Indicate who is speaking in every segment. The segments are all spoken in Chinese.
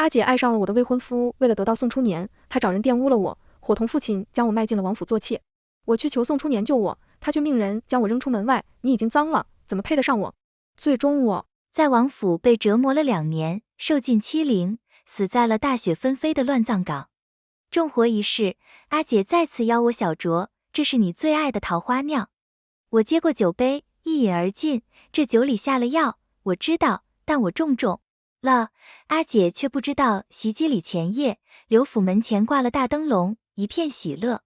Speaker 1: 阿姐爱上了我的未婚夫，为了得到宋初年，她找人玷污了我，伙同父亲将我卖进了王府做妾。我去求宋初年救我，他却命人将我扔出门外。你已经脏了，怎么配得上我？最终我
Speaker 2: 在王府被折磨了2年，受尽欺凌，死在了大雪纷飞的乱葬岗。重活一世，阿姐再次邀我小酌，这是你最爱的桃花酿。我接过酒杯，一饮而尽，这酒里下了药，我知道，但我重了。阿姐却不知道，袭击里前夜，刘府门前挂了大灯笼，一片喜乐。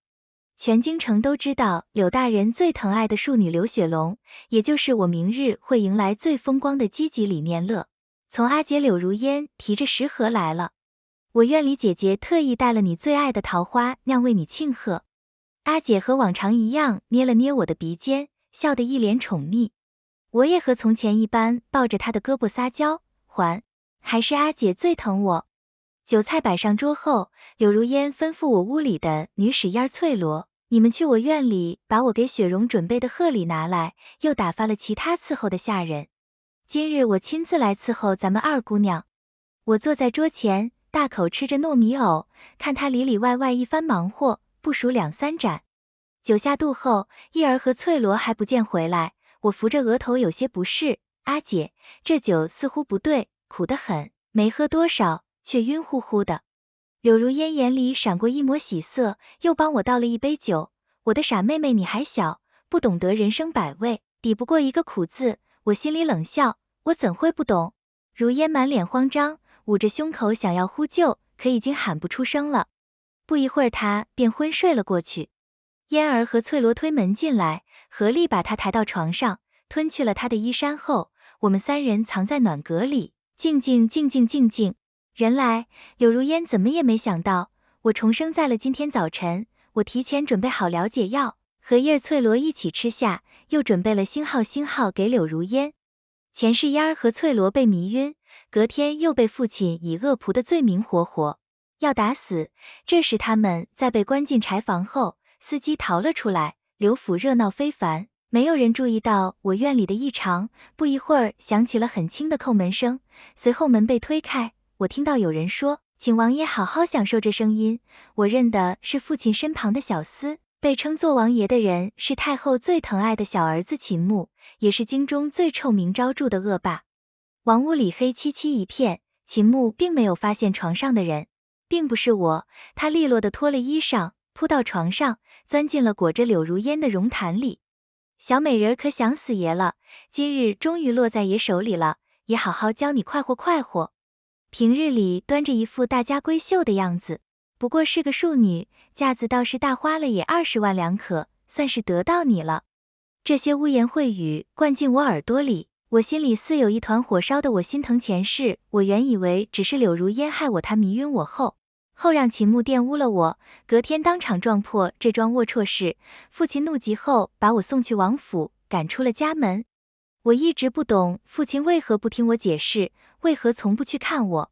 Speaker 2: 全京城都知道柳大人最疼爱的庶女刘雪龙，也就是我明日会迎来最风光的积极里面乐。从阿姐柳如烟提着食盒来了，我院里姐姐特意带了你最爱的桃花酿为你庆贺。阿姐和往常一样捏了捏我的鼻尖，笑得一脸宠溺。我也和从前一般抱着她的胳膊撒娇，还是阿姐最疼我。酒菜摆上桌后，柳如烟吩咐我屋里的女使燕翠罗，你们去我院里把我给雪蓉准备的贺礼拿来，又打发了其他伺候的下人。今日我亲自来伺候咱们二姑娘。我坐在桌前，大口吃着糯米藕，看她里里外外一番忙活，不数2-3盏。酒下肚后，叶儿和翠罗还不见回来，我扶着额头有些不适。阿姐，这酒似乎不对，苦得很，没喝多少，却晕乎乎的。柳如烟眼里闪过一抹喜色，又帮我倒了一杯酒。我的傻妹妹你还小，不懂得人生百味，抵不过一个苦字。我心里冷笑，我怎会不懂？如烟满脸慌张，捂着胸口想要呼救，可已经喊不出声了。不一会儿她便昏睡了过去。嫣儿和翠罗推门进来，合力把她抬到床上，吞去了她的衣衫后，我们3人藏在暖阁里，静。人来，柳如烟怎么也没想到，我重生在了今天早晨。我提前准备好了解药，和叶翠罗一起吃下，又准备了星号给柳如烟。前世嫣儿和翠罗被迷晕，隔天又被父亲以恶仆的罪名活要打死。这时他们在被关进柴房后，司机逃了出来，刘府热闹非凡，没有人注意到我院里的异常。不一会儿响起了很轻的叩门声，随后门被推开，我听到有人说，请王爷好好享受。这声音我认的是父亲身旁的小厮，被称作王爷的人是太后最疼爱的小儿子秦牧，也是京中最臭名昭著的恶霸。王屋里黑漆漆一片，秦牧并没有发现床上的人，并不是我。他利落地脱了衣裳，扑到床上，钻进了裹着柳如烟的绒毯里。小美人可想死爷了，今日终于落在爷手里了，爷好好教你快活。平日里端着一副大家闺秀的样子，不过是个庶女，架子倒是大花了也20万两可，算是得到你了。这些污言秽语灌进我耳朵里，我心里似有一团火烧的。我心疼前世，我原以为只是柳如烟害我，她迷晕我后让秦牧玷污了我，隔天当场撞破这桩龌龊事。父亲怒极后，把我送去王府，赶出了家门。我一直不懂父亲为何不听我解释，为何从不去看我。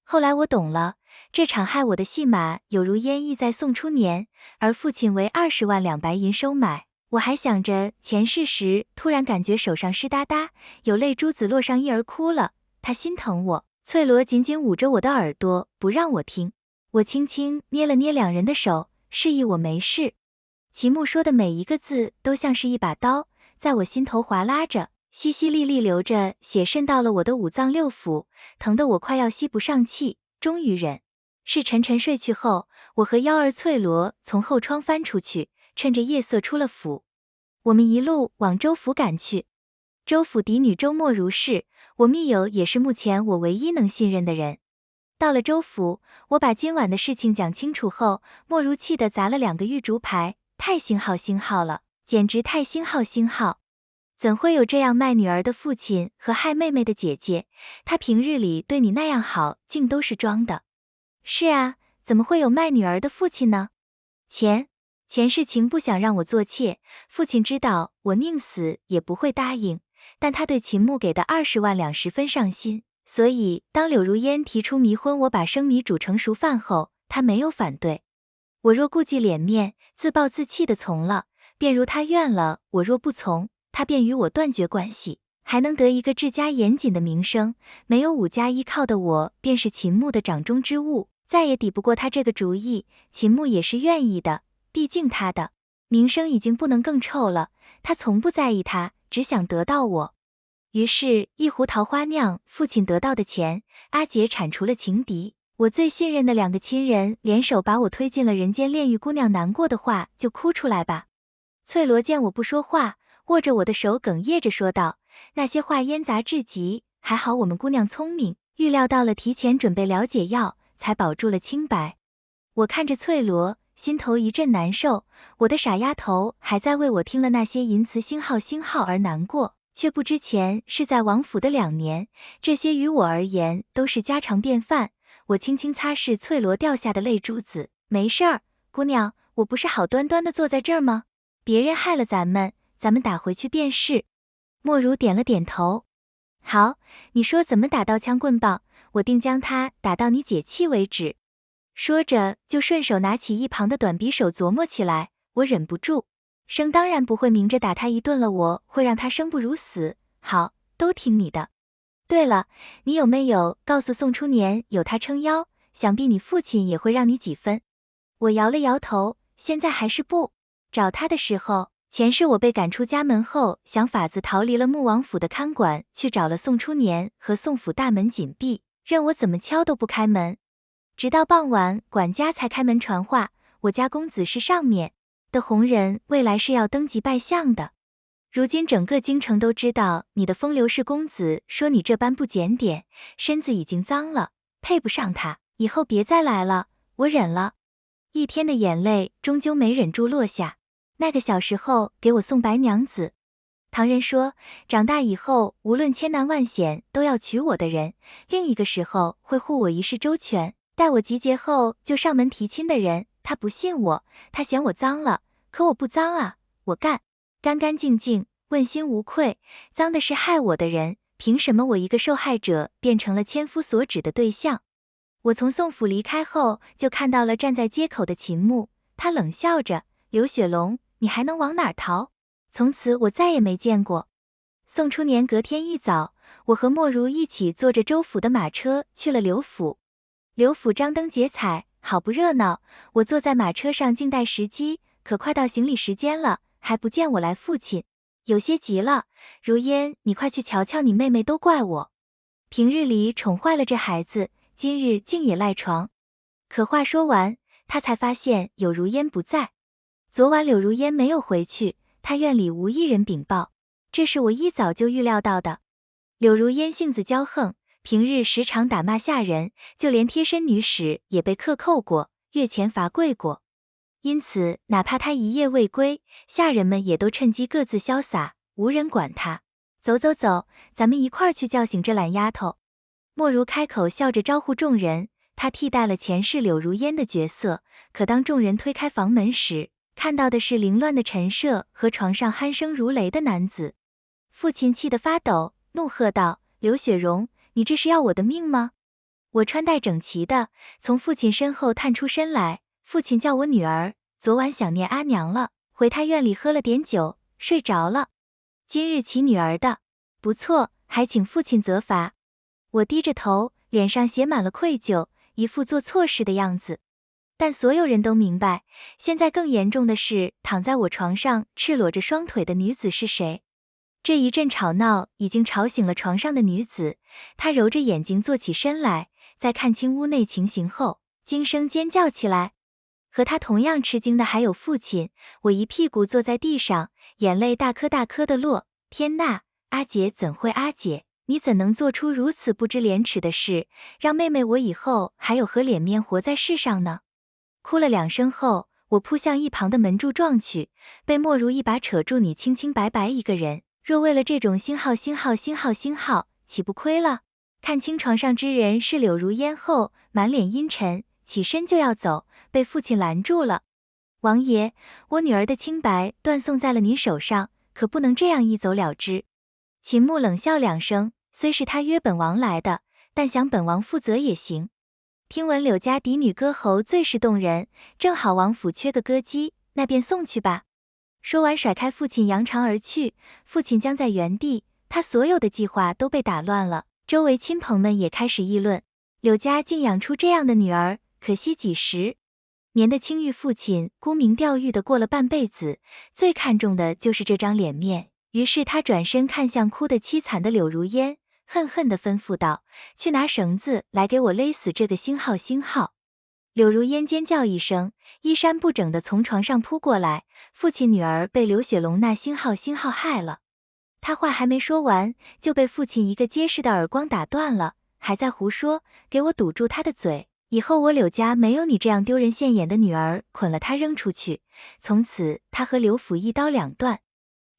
Speaker 2: 后来我懂了，这场害我的戏码有如烟意在宋初年，而父亲为20万两白银收买。我还想着前世时，突然感觉手上湿哒哒，有泪珠子落上一儿哭了。他心疼我，翠罗紧紧捂着我的耳朵，不让我听。我轻轻捏了捏2人的手，示意我没事。秦牧说的每一个字都像是一把刀，在我心头划拉着，淅淅沥沥流着血渗到了我的5脏6腑，疼得我快要吸不上气。终于是沉沉睡去后，我和幺儿翠罗从后窗翻出去，趁着夜色出了府。我们一路往州府赶去。州府嫡女周莫如是，我密友也是目前我唯一能信任的人。到了州府，我把今晚的事情讲清楚后，莫如气得砸了2个玉竹牌，太星号了，简直太星号。怎会有这样卖女儿的父亲和害妹妹的姐姐？他平日里对你那样好，竟都是装的。是啊，怎么会有卖女儿的父亲呢？前世秦不想让我做妾，父亲知道我宁死也不会答应，但他对秦牧给的20万两十分上心，所以当柳如烟提出迷婚，我把生米煮成熟饭后，他没有反对。我若顾忌脸面，自暴自弃的从了，便如他愿了；我若不从，他便与我断绝关系。还能得一个治家严谨的名声，没有武家依靠的我，便是秦牧的掌中之物，再也抵不过他这个主意。秦牧也是愿意的，毕竟他的名声已经不能更臭了，他从不在意他，只想得到我。于是，一壶桃花酿，父亲得到的钱，阿姐铲除了情敌，我最信任的2个亲人联手把我推进了人间炼狱。姑娘难过的话就哭出来吧。翠罗见我不说话，握着我的手哽咽着说道，那些话烟杂至极，还好我们姑娘聪明，预料到了，提前准备了解药，才保住了清白。我看着翠罗，心头一阵难受，我的傻丫头还在为我听了那些淫词星号而难过，却不知前是在王府的2年，这些于我而言都是家常便饭。我轻轻擦拭翠罗掉下的泪珠子，没事儿，姑娘，我不是好端端的坐在这儿吗？别人害了咱们打回去便是。莫如点了点头。好，你说怎么打刀枪棍棒，我定将他打到你解气为止。说着就顺手拿起一旁的短匕首琢磨起来，我忍不住。生当然不会明着打他一顿了，我会让他生不如死。好，都听你的。对了，你有没有告诉宋初年有他撑腰，想必你父亲也会让你几分。我摇了摇头，现在还是不。找他的时候，前世我被赶出家门后，想法子逃离了穆王府的看管，去找了宋初年，和宋府大门紧闭，任我怎么敲都不开门。直到傍晚，管家才开门传话，我家公子是上面的红人，未来是要登基拜相的。如今整个京城都知道你的风流氏公子，说你这般不检点，身子已经脏了，配不上他，以后别再来了。我忍了一天的眼泪，终究没忍住落下。那个小时候给我送白娘子，旁人说长大以后无论千难万险都要娶我的人，另一个时候会护我一世周全，待我集结后就上门提亲的人，他不信我，他嫌我脏了，可我不脏啊，我干干净净，问心无愧，脏的是害我的人，凭什么我一个受害者变成了千夫所指的对象？我从宋府离开后，就看到了站在街口的秦牧，他冷笑着，刘雪龙，你还能往哪儿逃？从此我再也没见过。宋初年隔天一早，我和莫如一起坐着周府的马车去了刘府。刘府张灯结彩，好不热闹，我坐在马车上静待时机，可快到行礼时间了，还不见我来父亲，有些急了，如烟，你快去瞧瞧你妹妹，都怪我，平日里宠坏了这孩子，今日竟也赖床。可话说完，他才发现有如烟不在。昨晚柳如烟没有回去，他院里无一人禀报，这是我一早就预料到的。柳如烟性子骄横，平日时常打骂下人，就连贴身女使也被克扣过，月前罚跪过。因此哪怕他一夜未归，下人们也都趁机各自潇洒，无人管他。走，咱们一块儿去叫醒这懒丫头。莫如开口笑着招呼众人，他替代了前世柳如烟的角色，可当众人推开房门时，看到的是凌乱的陈设和床上鼾声如雷的男子。父亲气得发抖，怒喝道，刘雪荣，你这是要我的命吗？我穿戴整齐的从父亲身后探出身来，父亲叫我女儿，昨晚想念阿娘了，回他院里喝了点酒，睡着了。今日骑女儿的，不错，还请父亲责罚。我低着头，脸上写满了愧疚，一副做错事的样子。但所有人都明白，现在更严重的是，躺在我床上赤裸着双腿的女子是谁。这一阵吵闹已经吵醒了床上的女子，她揉着眼睛坐起身来，在看清屋内情形后，惊声尖叫起来。和她同样吃惊的还有父亲，我一屁股坐在地上，眼泪大颗大颗的落。天呐，阿姐怎会？阿姐，你怎能做出如此不知廉耻的事，让妹妹我以后还有何脸面活在世上呢？哭了2声后，我扑向一旁的门柱撞去，被莫如一把扯住，你清清白白一个人，若为了这种星号，岂不亏了？看清床上之人是柳如烟后，满脸阴沉，起身就要走，被父亲拦住了。王爷，我女儿的清白断送在了您手上，可不能这样一走了之。秦牧冷笑2声，虽是他约本王来的，但想本王负责也行。听闻柳家嫡女歌喉最是动人，正好王府缺个歌姬，那便送去吧。说完甩开父亲扬长而去，父亲僵在原地，他所有的计划都被打乱了，周围亲朋们也开始议论，柳家竟养出这样的女儿，可惜几十年的清誉父亲沽名钓誉的过了半辈子，最看重的就是这张脸面。于是他转身看向哭得凄惨的柳如烟，恨恨地吩咐道：去拿绳子来给我勒死这个星号。柳如烟尖叫一声，衣衫不整地从床上扑过来，父亲女儿被刘雪龙那星号害了。他话还没说完，就被父亲一个结实的耳光打断了，还在胡说，给我堵住他的嘴，以后我柳家没有你这样丢人现眼的女儿，捆了他扔出去，从此他和刘府一刀两断。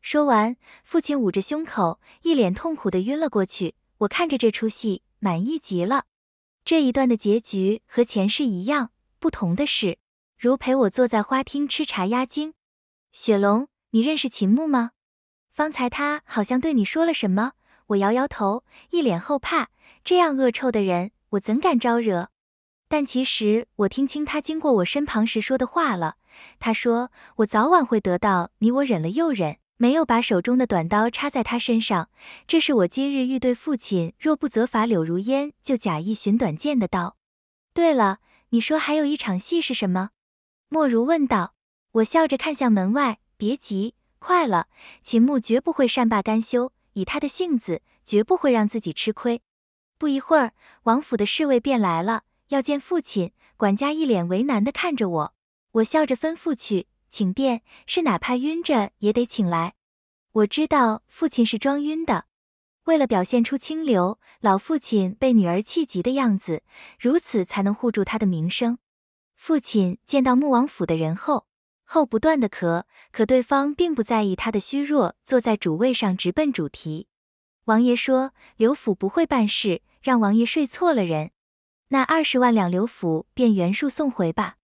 Speaker 2: 说完，父亲捂着胸口，一脸痛苦地晕了过去。我看着这出戏，满意极了。这一段的结局和前世一样，不同的是，如陪我坐在花厅吃茶压惊。雪龙，你认识秦牧吗？方才他好像对你说了什么？我摇摇头，一脸后怕，这样恶臭的人，我怎敢招惹？但其实我听清他经过我身旁时说的话了，他说我早晚会得到你，我忍了又忍，没有把手中的短刀插在他身上，这是我今日欲对父亲若不责罚柳如烟，就假意寻短见的刀。对了，你说还有一场戏是什么？莫如问道。我笑着看向门外，别急，快了，秦牧绝不会善罢甘休，以他的性子，绝不会让自己吃亏。不一会儿，王府的侍卫便来了，要见父亲。管家一脸为难的看着我，我笑着吩咐去，请便，是哪怕晕着也得请来。我知道父亲是装晕的，为了表现出清流，老父亲被女儿气急的样子，如此才能护住他的名声。父亲见到穆王府的人后不断的咳，可对方并不在意他的虚弱，坐在主位上直奔主题。王爷说，刘府不会办事，让王爷睡错了人，那20万两刘府便原数送回吧。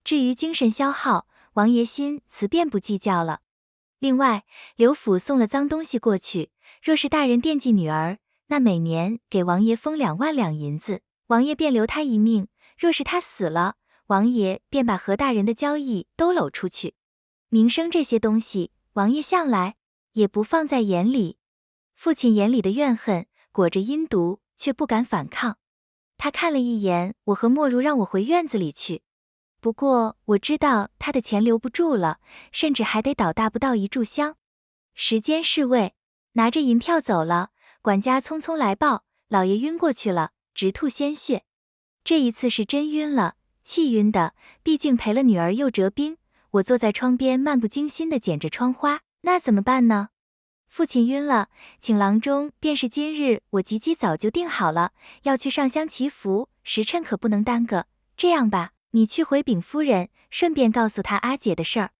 Speaker 2: 至于精神消耗，王爷心慈便不计较了。另外，刘府送了脏东西过去，若是大人惦记女儿，那每年给王爷封2万两银子，王爷便留他一命，若是他死了，王爷便把和大人的交易都搂出去。名声这些东西，王爷向来也不放在眼里。父亲眼里的怨恨裹着阴毒，却不敢反抗。他看了一眼我和莫如，让我回院子里去。不过我知道他的钱留不住了，甚至还得倒大不到1炷香。时间是未，拿着银票走了，管家匆匆来报，老爷晕过去了，直吐鲜血。这一次是真晕了，气晕的，毕竟赔了女儿又折兵。我坐在窗边漫不经心的剪着窗花，那怎么办呢？父亲晕了，请郎中便是今日，我吉早就定好了，要去上香祈福，时辰可不能耽搁。这样吧，你去回禀夫人，顺便告诉她阿姐的事儿。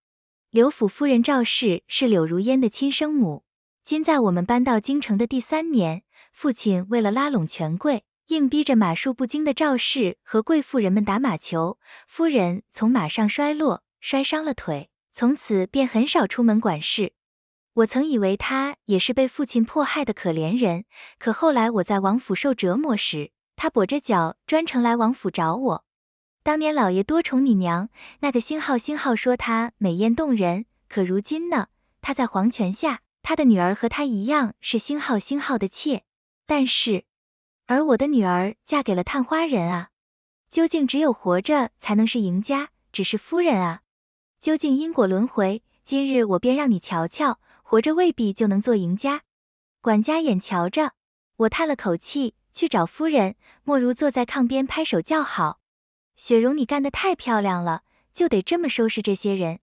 Speaker 2: 刘府夫人赵氏是柳如烟的亲生母，今在我们搬到京城的第3年，父亲为了拉拢权贵，硬逼着马术不精的赵氏和贵妇人们打马球，夫人从马上摔落，摔伤了腿，从此便很少出门管事。我曾以为他也是被父亲迫害的可怜人，可后来我在王府受折磨时，他跛着脚专程来王府找我。当年老爷多宠你娘，那个星号说她美艳动人，可如今呢，她在黄泉下，他的女儿和她一样是星号的妾，而我的女儿嫁给了探花人啊。究竟只有活着才能是赢家，只是夫人啊。究竟因果轮回，今日我便让你瞧瞧，活着未必就能做赢家。管家眼瞧着，我叹了口气，去找夫人。莫如坐在炕边拍手叫好，雪蓉你干得太漂亮了，就得这么收拾这些人。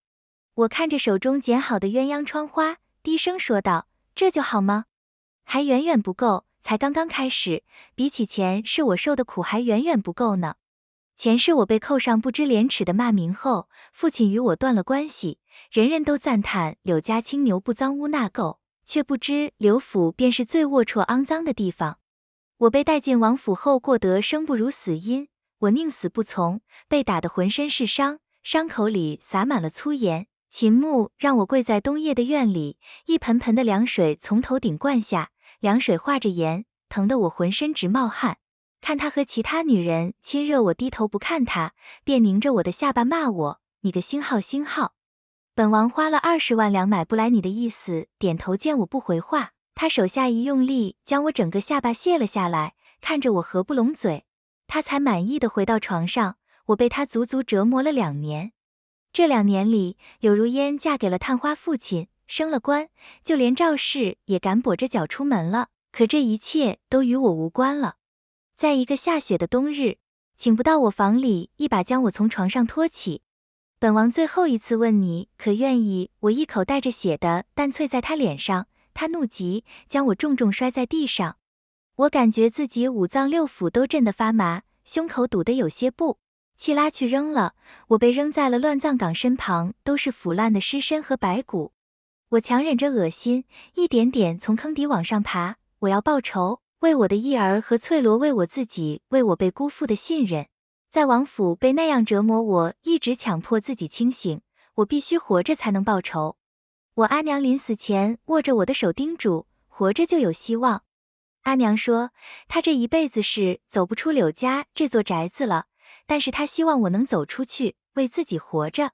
Speaker 2: 我看着手中剪好的鸳鸯窗花，低声说道，这就好吗？还远远不够，才刚刚开始，比起前世我受的苦还远远不够呢。前世我被扣上不知廉耻的骂名后，父亲与我断了关系，人人都赞叹柳家青牛不脏污纳垢，却不知柳府便是最龌龊肮脏的地方。我被带进王府后，过得生不如死因，我宁死不从，被打得浑身是伤，伤口里洒满了粗盐。秦牧让我跪在冬夜的院里，一盆盆的凉水从头顶灌下，凉水化着盐，疼得我浑身直冒汗。看他和其他女人亲热我，低头不看他，便拧着我的下巴骂我，你个星号。本王花了20万两买不来你的意思，点头见我不回话，他手下一用力，将我整个下巴卸了下来，看着我合不拢嘴，他才满意的回到床上。我被他足足折磨了2年。这2年里，柳如烟嫁给了探花父亲，升了官，就连赵氏也敢跛着脚出门了。可这一切都与我无关了。在一个下雪的冬日，请不到我房里，一把将我从床上拖起。本王最后一次问你，可愿意？我一口带着血的蛋啐在他脸上，他怒极，将我重重摔在地上。我感觉自己5脏6腑都震得发麻，胸口堵得有些不气，拉去扔了。我被扔在了乱葬岗身旁，都是腐烂的尸身和白骨。我强忍着恶心，一点点从坑底往上爬。我要报仇，为我的义儿和翠罗，为我自己，为我被辜负的信任。在王府被那样折磨，我一直强迫自己清醒，我必须活着才能报仇。我阿娘临死前握着我的手叮嘱，活着就有希望。阿娘说，她这一辈子是走不出柳家这座宅子了，但是她希望我能走出去，为自己活着。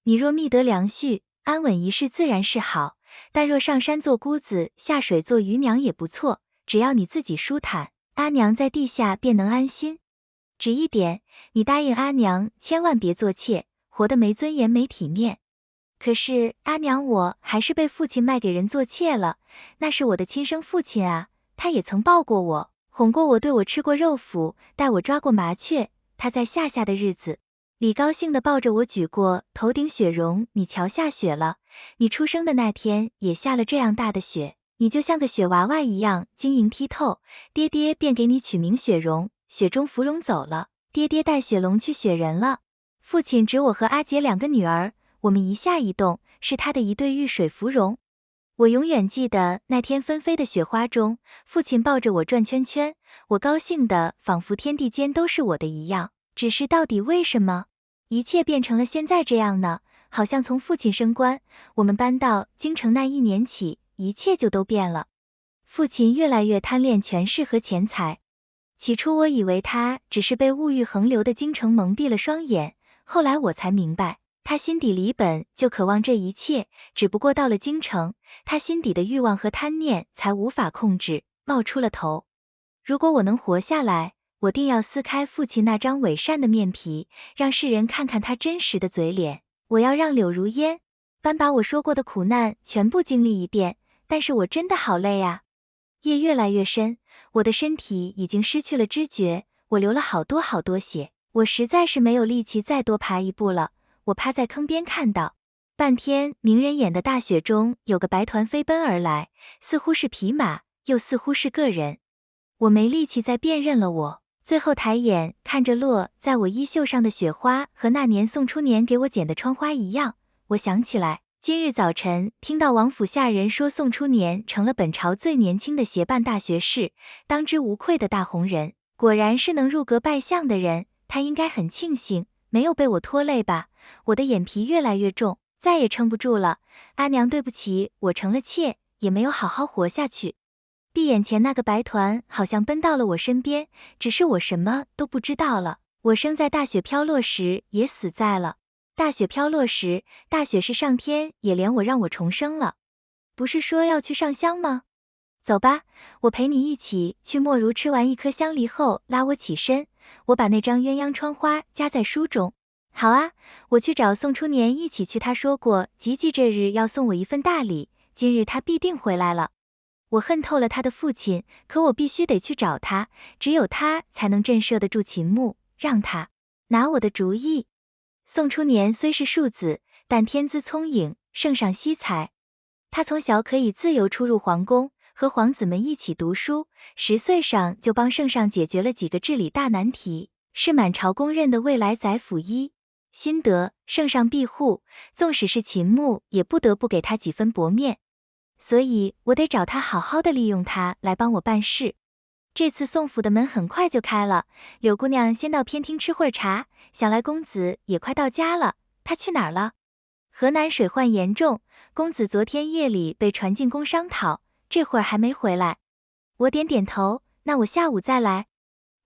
Speaker 2: 你若觅得良婿，安稳一世自然是好，但若上山做姑子，下水做渔娘也不错，只要你自己舒坦，阿娘在地下便能安心。只一点，你答应阿娘，千万别做妾，活得没尊严没体面。可是阿娘，我还是被父亲卖给人做妾了，那是我的亲生父亲啊，他也曾抱过我，哄过我，对我吃过肉脯，带我抓过麻雀。他在下的日子里高兴地抱着我举过头顶雪绒，你瞧下雪了，你出生的那天也下了这样大的雪，你就像个雪娃娃一样晶莹剔透，爹爹便给你取名雪绒。雪中芙蓉走了，爹爹带雪龙去雪人了。父亲指我和阿姐2个女儿，我们一下一动，是他的一对玉水芙蓉。我永远记得那天纷飞的雪花中，父亲抱着我转圈圈，我高兴的仿佛天地间都是我的一样。只是到底为什么一切变成了现在这样呢？好像从父亲升官，我们搬到京城那1年起，一切就都变了。父亲越来越贪恋权势和钱财。起初我以为他只是被物欲横流的京城蒙蔽了双眼，后来我才明白，他心底里本就渴望这一切，只不过到了京城，他心底的欲望和贪念才无法控制，冒出了头。如果我能活下来，我定要撕开父亲那张伪善的面皮，让世人看看他真实的嘴脸。我要让柳如烟把我说过的苦难全部经历一遍，但是我真的好累啊。夜越来越深，我的身体已经失去了知觉，我流了好多血，我实在是没有力气再多爬一步了。我趴在坑边看到，半天明人眼的大雪中有个白团飞奔而来，似乎是匹马，又似乎是个人。我没力气再辨认了我，最后抬眼看着落在我衣袖上的雪花，和那年宋初年给我剪的窗花一样。我想起来，今日早晨听到王府下人说宋初年成了本朝最年轻的协办大学士，当之无愧的大红人，果然是能入阁拜相的人，他应该很庆幸没有被我拖累吧。我的眼皮越来越重，再也撑不住了。阿娘对不起，我成了妾，也没有好好活下去。闭眼前那个白团好像奔到了我身边，只是我什么都不知道了。我生在大雪飘落时，也死在了大雪飘落时，大雪是上天也怜我，让我重生了。不是说要去上香吗？走吧，我陪你一起去。莫如吃完1颗香梨后拉我起身，我把那张鸳鸯窗花夹在书中。好啊，我去找宋初年一起去，他说过吉吉这日要送我一份大礼，今日他必定回来了。我恨透了他的父亲，可我必须得去找他，只有他才能震慑得住秦牧，让他拿我的主意。宋初年虽是庶子，但天资聪颖，圣上惜才。他从小可以自由出入皇宫，和皇子们一起读书，10岁上就帮圣上解决了几个治理大难题，是满朝公认的未来宰辅一心得，圣上庇护，纵使是秦牧也不得不给他几分薄面。所以我得找他好好的利用他来帮我办事。这次宋府的门很快就开了，柳姑娘先到偏厅吃会儿茶，想来公子也快到家了，他去哪儿了？河南水患严重，公子昨天夜里被传进宫商讨，这会儿还没回来。我点点头，那我下午再来。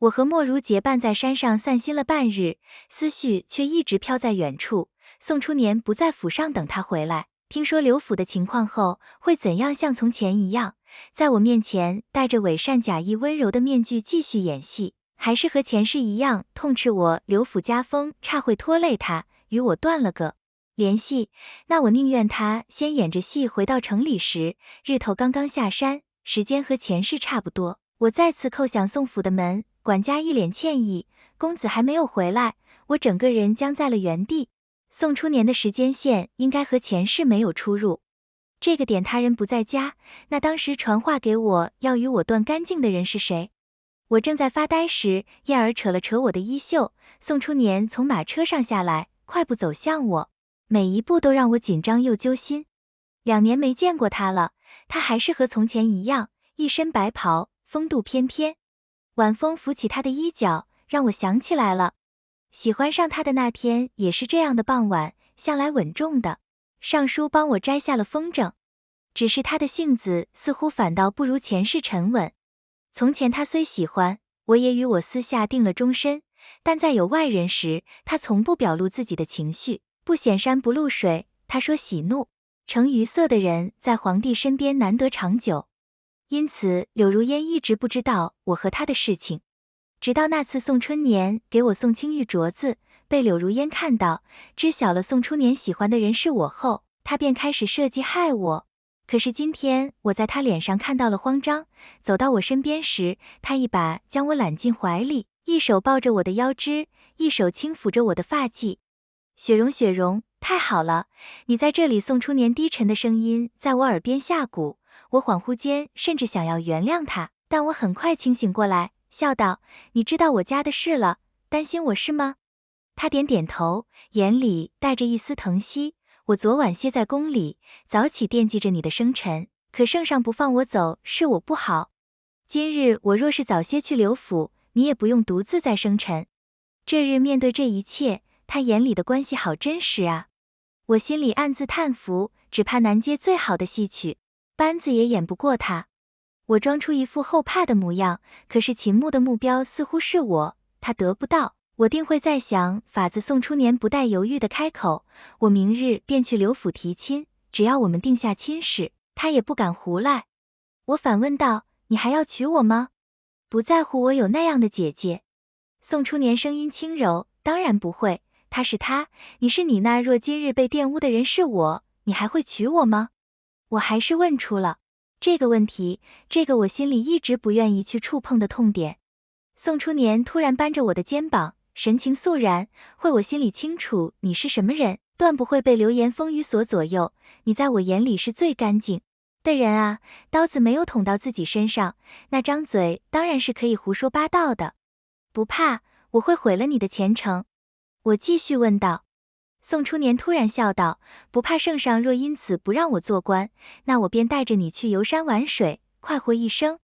Speaker 2: 我和莫如结伴在山上散心了半日，思绪却一直飘在远处。宋初年不在府上等他回来，听说刘府的情况后，会怎样像从前一样，在我面前戴着伪善假意温柔的面具继续演戏，还是和前世一样痛斥我刘府家风差，会拖累他，与我断了个联系？那我宁愿他先演着戏回到城里时，日头刚刚下山，时间和前世差不多，我再次叩响宋府的门，管家一脸歉意，公子还没有回来，我整个人僵在了原地。宋初年的时间线应该和前世没有出入，这个点他人不在家，那当时传话给我要与我断干净的人是谁？我正在发呆时，燕儿扯了扯我的衣袖，宋初年从马车上下来，快步走向我，每一步都让我紧张又揪心。2年没见过他了，他还是和从前一样，一身白袍，风度翩翩。晚风拂起他的衣角，让我想起来了，喜欢上他的那天也是这样的傍晚，向来稳重的尚书帮我摘下了风筝，只是他的性子似乎反倒不如前世沉稳。从前他虽喜欢，我也与我私下定了终身，但在有外人时，他从不表露自己的情绪，不显山不露水。他说喜怒成于色的人在皇帝身边难得长久，因此柳如烟一直不知道我和他的事情。直到那次宋春年给我送青玉镯子，被柳如烟看到，知晓了宋初年喜欢的人是我后，他便开始设计害我。可是今天我在他脸上看到了慌张，走到我身边时，他一把将我揽进怀里，一手抱着我的腰肢，一手轻抚着我的发髻。雪容雪容，太好了，你在这里。宋初年低沉的声音在我耳边下蛊，我恍惚间甚至想要原谅他，但我很快清醒过来，笑道，你知道我家的事了，担心我是吗？他点点头，眼里带着一丝疼惜，我昨晚歇在宫里，早起惦记着你的生辰，可圣上不放我走，是我不好。今日我若是早些去刘府，你也不用独自在生辰。这日面对这一切，他眼里的关系好真实啊。我心里暗自叹服，只怕南街最好的戏曲，班子也演不过他。我装出一副后怕的模样，可是秦牧的目标似乎是我，他得不到，我定会再想法子。宋初年不带犹豫的开口，我明日便去刘府提亲，只要我们定下亲事，他也不敢胡来。我反问道，你还要娶我吗？不在乎我有那样的姐姐？宋初年声音轻柔，当然不会，他是他，你是你，那若今日被玷污的人是我，你还会娶我吗？我还是问出了这个问题，这个我心里一直不愿意去触碰的痛点。宋初年突然扳着我的肩膀，神情肃然，会我心里清楚你是什么人，断不会被流言风语所左右，你在我眼里是最干净的人啊，刀子没有捅到自己身上，那张嘴当然是可以胡说八道的。不怕，我会毁了你的前程。我继续问道。宋初年突然笑道，不怕圣上若因此不让我做官，那我便带着你去游山玩水，快活一生。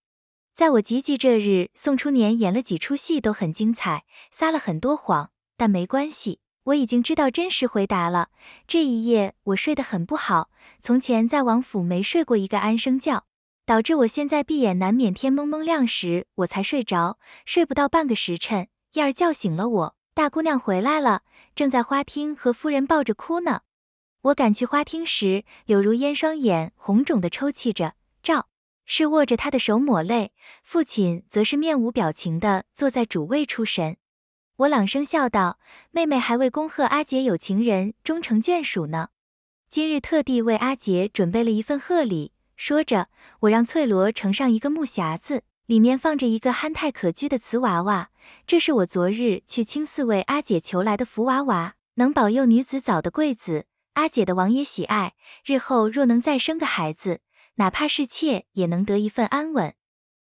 Speaker 2: 在我及笄这日，宋初年演了几出戏都很精彩，撒了很多谎，但没关系，我已经知道真实回答了。这一夜我睡得很不好，从前在王府没睡过一个安生觉，导致我现在闭眼难免天蒙蒙亮时我才睡着，睡不到半个时辰，燕儿叫醒了我，大姑娘回来了，正在花厅和夫人抱着哭呢。我赶去花厅时，柳如烟双眼红肿的抽泣着，赵是握着她的手抹泪，父亲则是面无表情的坐在主位出神。我朗声笑道，妹妹还为恭贺阿姐有情人终成眷属呢，今日特地为阿姐准备了一份贺礼。说着，我让翠罗盛上一个木匣子，里面放着一个憨态可掬的瓷娃娃，这是我昨日去清寺为阿姐求来的福娃娃，能保佑女子早的贵子，阿姐的王爷喜爱，日后若能再生个孩子，哪怕是妾也能得一份安稳。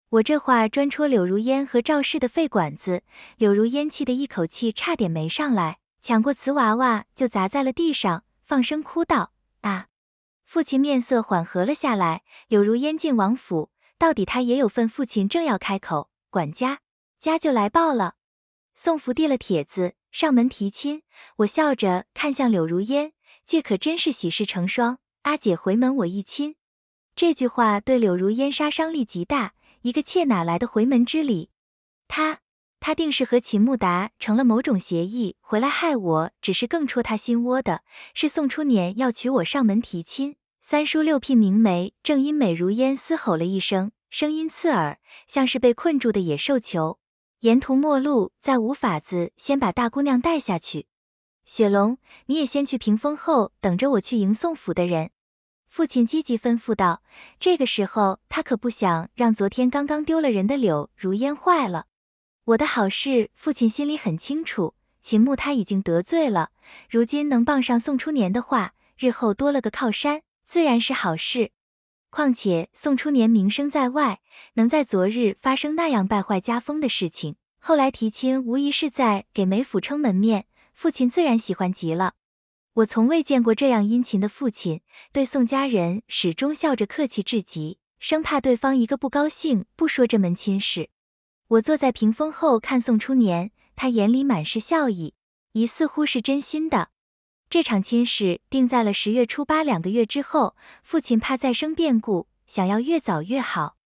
Speaker 2: 我这话专戳柳如烟和赵氏的肺管子，柳如烟气的一口气差点没上来，抢过瓷娃娃就砸在了地上，放声哭道，啊！父亲面色缓和了下来，柳如烟进王府，到底他也有份。父亲正要开口，管家就来报了。宋福递了帖子，上门提亲。我笑着看向柳如烟，这可真是喜事成双，阿姐回门我一亲。这句话对柳如烟杀伤力极大，一个妾哪来的回门之礼？他他定是和秦穆达成了某种协议，回来害我，只是更戳他心窝的，是宋初年要娶我上门提亲。三叔六聘明媒，正因美如烟嘶吼了一声，声音刺耳，像是被困住的野兽球。沿途末路，再无法子先把大姑娘带下去。雪龙，你也先去屏风后等着我去迎宋府的人。父亲积极吩咐道，这个时候他可不想让昨天刚刚丢了人的柳如烟坏了。我的好事，父亲心里很清楚，秦穆他已经得罪了，如今能傍上宋初年的话，日后多了个靠山，自然是好事。况且宋初年名声在外，能在昨日发生那样败坏家风的事情，后来提亲无疑是在给梅府撑门面，父亲自然喜欢极了。我从未见过这样殷勤的父亲，对宋家人始终笑着客气至极，生怕对方一个不高兴不说这门亲事。我坐在屏风后看宋初年，他眼里满是笑意，疑似乎是真心的。这场亲事定在了10月初82个月之后，父亲怕再生变故，想要越早越好。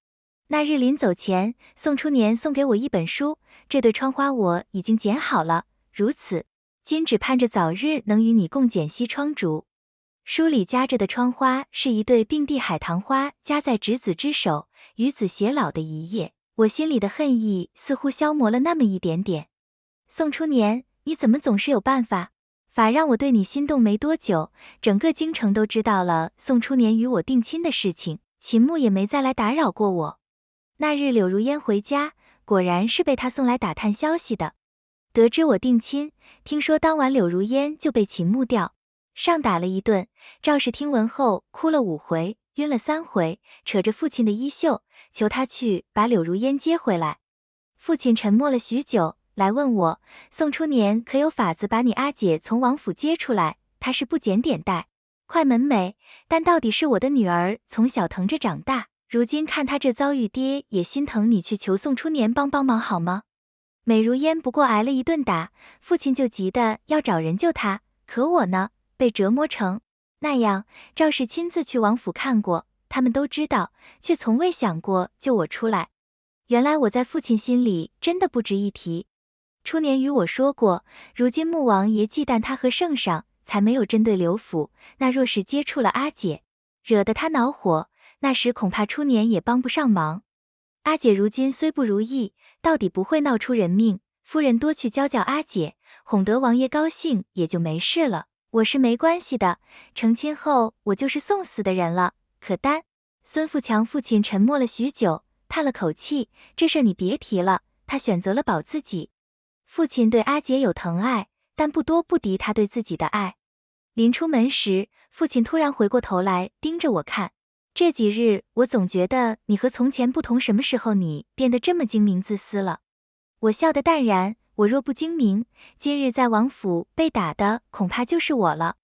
Speaker 2: 那日临走前，宋初年送给我一本书，这对窗花我已经剪好了，如此，今只盼着早日能与你共剪西窗烛。书里夹着的窗花是一对并蒂海棠花夹在执子之手，与子偕老的一夜，我心里的恨意似乎消磨了那么一点点。宋初年，你怎么总是有办法？法让我对你心动没多久，整个京城都知道了宋初年与我定亲的事情，秦穆也没再来打扰过我。那日柳如烟回家，果然是被他送来打探消息的。得知我定亲，听说当晚柳如烟就被秦穆吊上打了一顿，赵氏听闻后哭了5回，晕了3回，扯着父亲的衣袖，求他去把柳如烟接回来。父亲沉默了许久，来问我，宋初年可有法子把你阿姐从王府接出来？她是不检点待，快门美，但到底是我的女儿从小疼着长大，如今看她这遭遇，爹也心疼，你去求宋初年帮忙好吗？美如烟不过挨了一顿打，父亲就急得要找人救她，可我呢，被折磨成那样。赵氏亲自去王府看过，他们都知道，却从未想过救我出来。原来我在父亲心里真的不值一提。初年与我说过，如今穆王爷忌惮他和圣上，才没有针对刘府，那若是接触了阿姐，惹得他恼火，那时恐怕初年也帮不上忙。阿姐如今虽不如意，到底不会闹出人命，夫人多去教阿姐，哄得王爷高兴，也就没事了。我是没关系的，成亲后我就是送死的人了，可担。孙富强父亲沉默了许久，叹了口气，这事你别提了，他选择了保自己。父亲对阿姐有疼爱，但不多不敌他对自己的爱。临出门时，父亲突然回过头来盯着我看，这几日我总觉得你和从前不同，什么时候你变得这么精明自私了？我笑得淡然，我若不精明，今日在王府被打的恐怕就是我了。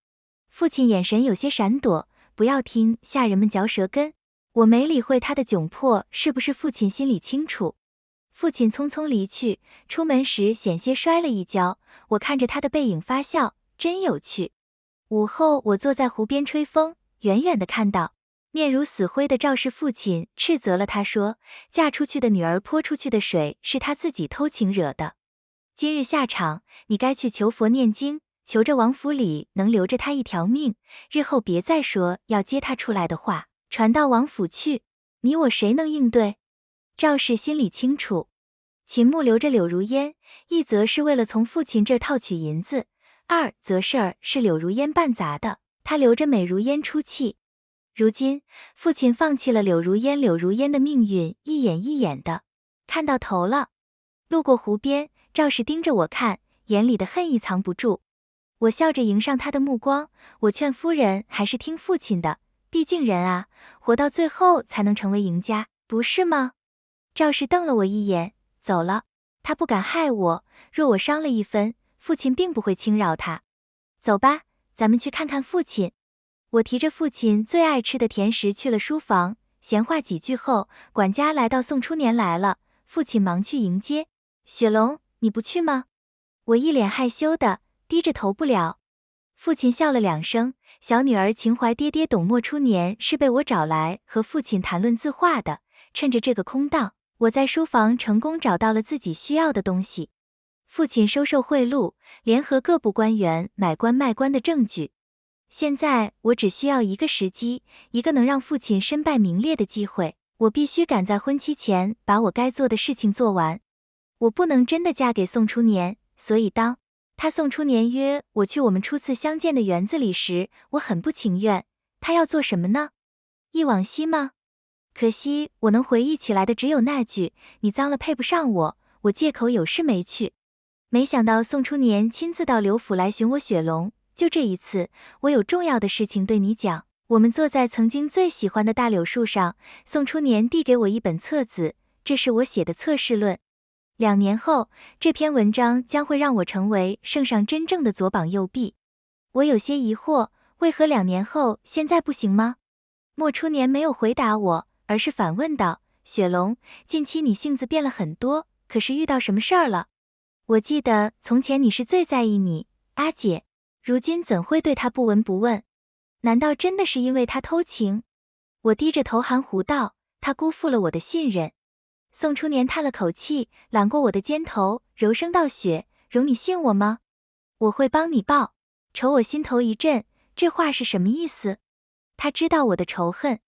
Speaker 2: 父亲眼神有些闪躲，不要听下人们嚼舌根。我没理会他的窘迫，是不是父亲心里清楚。父亲匆匆离去，出门时险些摔了一跤，我看着他的背影发笑，真有趣。午后我坐在湖边吹风，远远的看到面如死灰的赵氏父亲斥责了他，说嫁出去的女儿泼出去的水是他自己偷情惹的，今日下场，你该去求佛念经，求着王府里能留着他一条命，日后别再说要接他出来的话，传到王府去，你我谁能应对？赵氏心里清楚，秦穆留着柳如烟，一则是为了从父亲这儿套取银子，二则事儿是柳如烟办砸的，他留着美如烟出气。如今父亲放弃了柳如烟，柳如烟的命运一眼一眼的看到头了。路过湖边，赵氏盯着我看，眼里的恨意藏不住。我笑着迎上他的目光，我劝夫人还是听父亲的，毕竟人啊，活到最后才能成为赢家，不是吗？赵氏瞪了我一眼，走了。他不敢害我，若我伤了一分，父亲并不会轻饶他。走吧，咱们去看看父亲。我提着父亲最爱吃的甜食去了书房，闲话几句后，管家来到宋初年来了，父亲忙去迎接。雪龙，你不去吗？我一脸害羞的低着头，不了。父亲笑了2声，小女儿情怀爹爹懂，莫初年是被我找来和父亲谈论字画的，趁着这个空档，我在书房成功找到了自己需要的东西。父亲收受贿赂，联合各部官员买官卖官的证据。现在我只需要一个时机，一个能让父亲身败名裂的机会。我必须赶在婚期前把我该做的事情做完。我不能真的嫁给宋初年，所以当宋初年约我去我们初次相见的园子里时，我很不情愿。他要做什么呢？忆往昔吗？可惜我能回忆起来的只有那句你脏了配不上我，我借口有事没去。没想到宋初年亲自到刘府来寻我雪龙，就这一次，我有重要的事情对你讲。我们坐在曾经最喜欢的大柳树上，宋初年递给我一本册子，这是我写的测试论。2年后，这篇文章将会让我成为圣上真正的左膀右臂。我有些疑惑，为何2年后现在不行吗？莫初年没有回答我，而是反问道，雪龙，近期你性子变了很多，可是遇到什么事儿了？我记得从前你是最在意你阿姐，如今怎会对她不闻不问？难道真的是因为她偷情？我低着头含糊道，她辜负了我的信任。宋初年叹了口气，揽过我的肩头，柔声道，雪容，你信我吗？我会帮你报仇。我心头一震，这话是什么意思？他知道我的仇恨。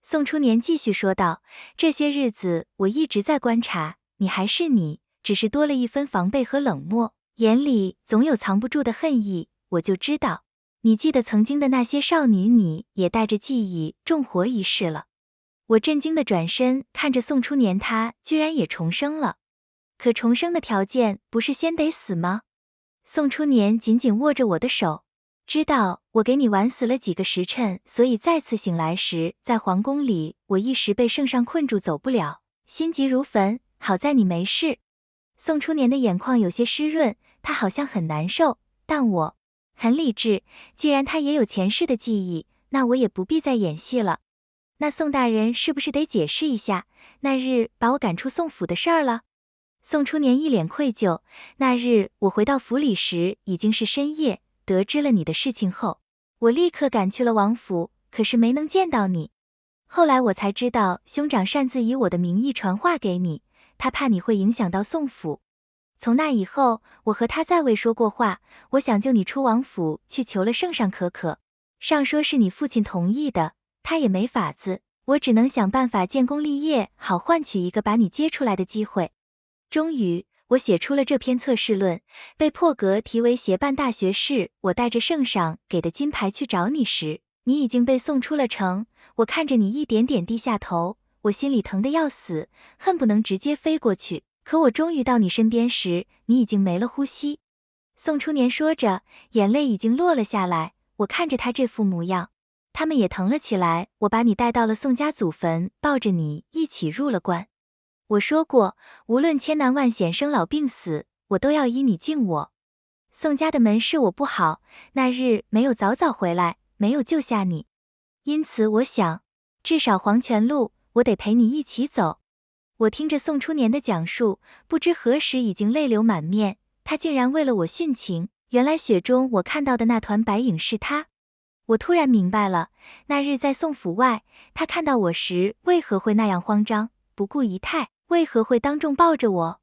Speaker 2: 宋初年继续说道，这些日子我一直在观察，你还是你，只是多了一分防备和冷漠，眼里总有藏不住的恨意，我就知道，你记得曾经的那些少女，你也带着记忆重活一世了。我震惊的转身看着宋初年，他居然也重生了。可重生的条件不是先得死吗？宋初年紧紧握着我的手，知道我给你晚死了几个时辰，所以再次醒来时，在皇宫里，我一时被圣上困住走不了，心急如焚，好在你没事。宋初年的眼眶有些湿润，他好像很难受，但我很理智，既然他也有前世的记忆，那我也不必再演戏了。那宋大人是不是得解释一下，那日把我赶出宋府的事儿了？宋初年一脸愧疚，那日我回到府里时已经是深夜，得知了你的事情后，我立刻赶去了王府，可是没能见到你。后来我才知道，兄长擅自以我的名义传话给你，他怕你会影响到宋府。从那以后，我和他再未说过话，我想救你出王府去求了圣上可，上说是你父亲同意的，他也没法子，我只能想办法建功立业，好换取一个把你接出来的机会。终于，我写出了这篇测试论，被破格提为协办大学士。我带着圣上给的金牌去找你时，你已经被送出了城。我看着你一点点低下头，我心里疼得要死，恨不能直接飞过去。可我终于到你身边时，你已经没了呼吸。宋初年说着，眼泪已经落了下来。我看着他这副模样，他们也疼了起来。我把你带到了宋家祖坟，抱着你一起入了棺。我说过，无论千难万险，生老病死，我都要依你敬我。宋家的门是我不好，那日没有早早回来，没有救下你。因此我想，至少黄泉路，我得陪你一起走。我听着宋初年的讲述，不知何时已经泪流满面，他竟然为了我殉情，原来雪中我看到的那团白影是他。我突然明白了，那日在宋府外，他看到我时为何会那样慌张，不顾仪态，为何会当众抱着我？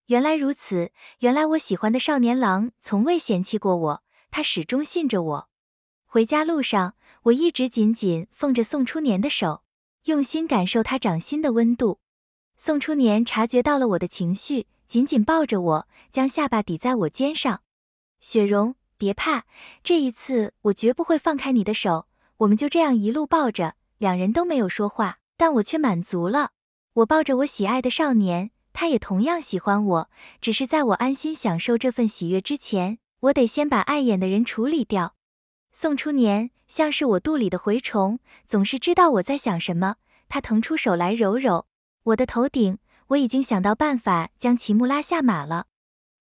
Speaker 2: 原来如此，原来我喜欢的少年郎从未嫌弃过我，他始终信着我。回家路上，我一直紧紧奉着宋初年的手，用心感受他掌心的温度。宋初年察觉到了我的情绪，紧紧抱着我，将下巴抵在我肩上。雪容，别怕，这一次我绝不会放开你的手。我们就这样一路抱着，两人都没有说话，但我却满足了。我抱着我喜爱的少年，他也同样喜欢我，只是在我安心享受这份喜悦之前，我得先把碍眼的人处理掉。宋初年像是我肚里的蛔虫，总是知道我在想什么，他腾出手来揉揉我的头顶，我已经想到办法将齐木拉下马了。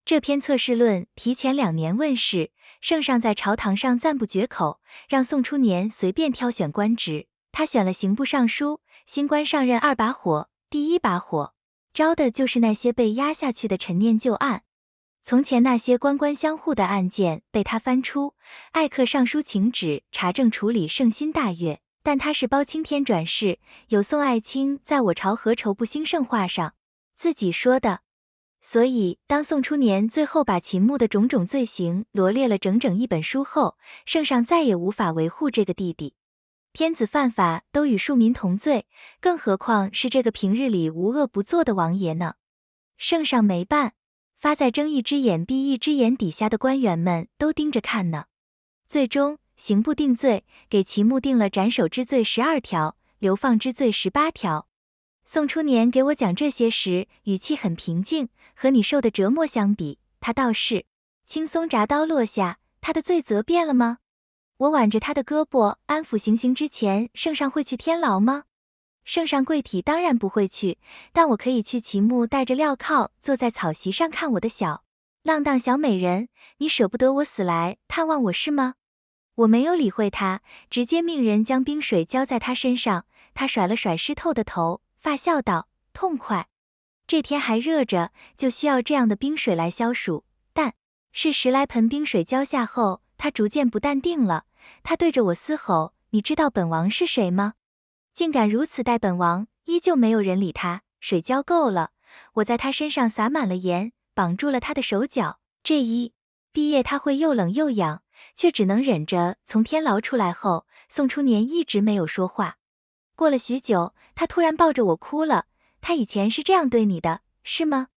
Speaker 2: 这篇测试论提前2年问世，圣上在朝堂上赞不绝口，让宋初年随便挑选官职。他选了刑部尚书，新官上任2把火，第1把火招的就是那些被压下去的陈念旧案。从前那些官官相护的案件被他翻出，艾克上书请旨查证处理，圣心大悦。但他是包青天转世，有宋爱卿在我朝何愁不兴盛画上，自己说的。所以，当宋初年最后把秦牧的种种罪行罗列了整整一本书后，圣上再也无法维护这个弟弟。天子犯法都与庶民同罪，更何况是这个平日里无恶不作的王爷呢？圣上没办，发在睁一只眼闭一只眼底下的官员们都盯着看呢。最终，刑部定罪，给秦牧定了斩首之罪12条，流放之罪18条。宋初年给我讲这些时，语气很平静，和你受的折磨相比，他倒是轻松铡刀落下。他的罪责变了吗？我挽着他的胳膊，安抚行刑之前，圣上会去天牢吗？圣上贵体当然不会去，但我可以去秦牧带着镣铐，坐在草席上看我的小浪荡小美人。你舍不得我死来探望我是吗？我没有理会他，直接命人将冰水浇在他身上。他甩了甩湿透的头，发笑道：痛快，这天还热着，就需要这样的冰水来消暑。但是10来盆冰水浇下后，他逐渐不淡定了。他对着我嘶吼：你知道本王是谁吗？竟敢如此待本王！依旧没有人理他。水浇够了，我在他身上撒满了盐，绑住了他的手脚。这一毕业他会又冷又痒，却只能忍着。从天牢出来后，宋初年一直没有说话。过了许久，他突然抱着我哭了。他以前是这样对你的，是吗？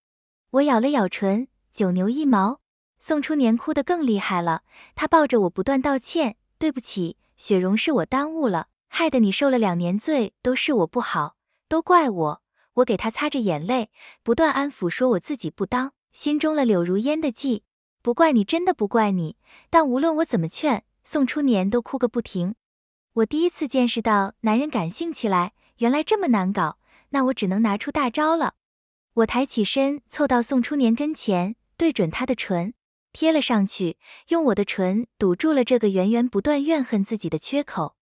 Speaker 2: 我咬了咬唇，9牛1毛。宋初年哭得更厉害了，他抱着我不断道歉，对不起，雪容是我耽误了，害得你受了2年罪，都是我不好，都怪我。我给他擦着眼泪，不断安抚说我自己不当，心中了柳如烟的计。不怪你，真的不怪你，但无论我怎么劝，宋初年都哭个不停。我第一次见识到男人感性起来，原来这么难搞，那我只能拿出大招了。我抬起身，凑到宋初年跟前，对准他的唇，贴了上去，用我的唇堵住了这个源源不断怨恨自己的缺口。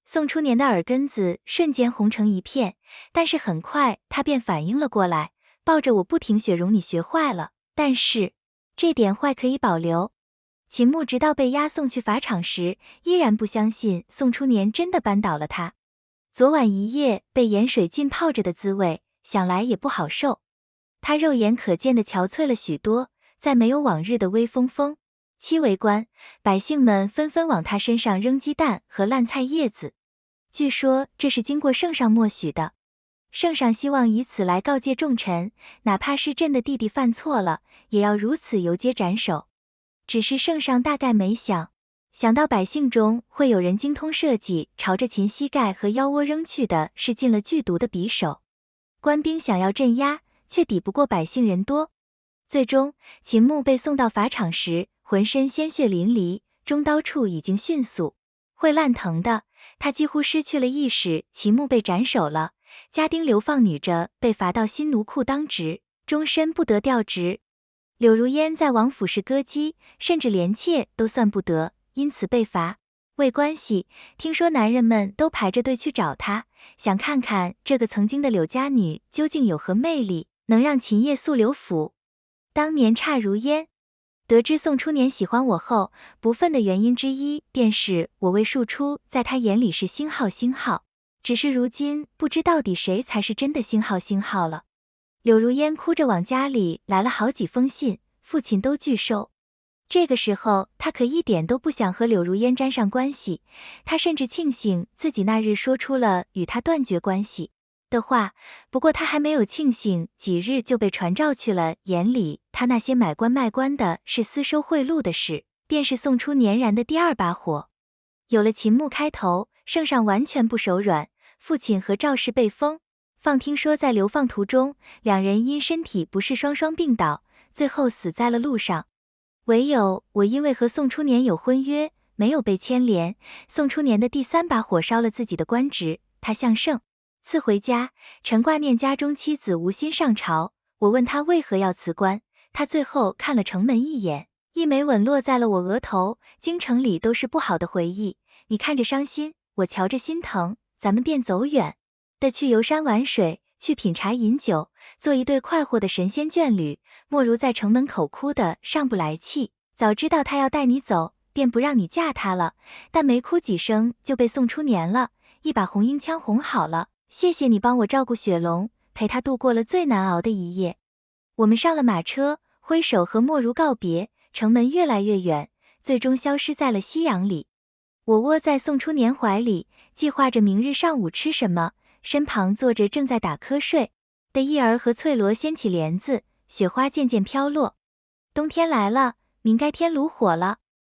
Speaker 2: 宋初年的耳根子瞬间红成一片，但是很快他便反应了过来，抱着我不停：雪容你学坏了，但是这点坏可以保留。秦牧直到被押送去法场时，依然不相信宋初年真的扳倒了他。昨晚一夜被盐水浸泡着的滋味，想来也不好受。他肉眼可见的憔悴了许多，再没有往日的威风风。七围观，百姓们纷纷往他身上扔鸡蛋和烂菜叶子。据说这是经过圣上默许的。圣上希望以此来告诫众臣，哪怕是朕的弟弟犯错了，也要如此游街斩首。只是圣上大概没想到百姓中会有人精通设计，朝着秦膝盖和腰窝扔去的是进了剧毒的匕首。官兵想要镇压，却抵不过百姓人多。最终，秦牧被送到法场时，浑身鲜血淋漓，中刀处已经迅速会烂疼的，他几乎失去了意识。秦牧被斩首了，家丁流放女着被罚到新奴库当值，终身不得调职。柳如烟在王府是歌姬，甚至连妾都算不得，因此被罚。为关系，听说男人们都排着队去找她，想看看这个曾经的柳家女究竟有何魅力，能让秦叶素留府。当年差如烟，得知宋初年喜欢我后，不忿的原因之一便是我魏庶初在他眼里是星号。只是如今不知到底谁才是真的星号了。柳如烟哭着往家里来了好几封信，父亲都拒收。这个时候他可一点都不想和柳如烟沾上关系，他甚至庆幸自己那日说出了与他断绝关系的话。不过他还没有庆幸，几日就被传召去了眼里他那些买官卖官的是私收贿赂的事，便是宋初年燃的第2把火。有了秦牧开头，圣上完全不手软，父亲和赵氏被封。放听说在流放途中，2人因身体不适双双病倒，最后死在了路上。唯有我因为和宋初年有婚约，没有被牵连。宋初年的第3把火烧了自己的官职，他向圣赐回家，臣挂念家中妻子无心上朝。我问他为何要辞官，他最后看了城门一眼，一枚吻落在了我额头。京城里都是不好的回忆，你看着伤心，我瞧着心疼，咱们便走远的去游山玩水，去品茶饮酒，做一对快活的神仙眷侣。莫如在城门口哭的上不来气。早知道他要带你走，便不让你嫁他了。但没哭几声就被宋初年了，一把红缨枪哄好了。谢谢你帮我照顾雪龙，陪他度过了最难熬的一夜。我们上了马车，挥手和莫如告别，城门越来越远，最终消失在了夕阳里。我窝在宋初年怀里，计划着明日上午吃什么，身旁坐着正在打瞌睡的叶儿和翠萝掀起帘子，雪花渐渐飘落。冬天来了，明该天炉火了。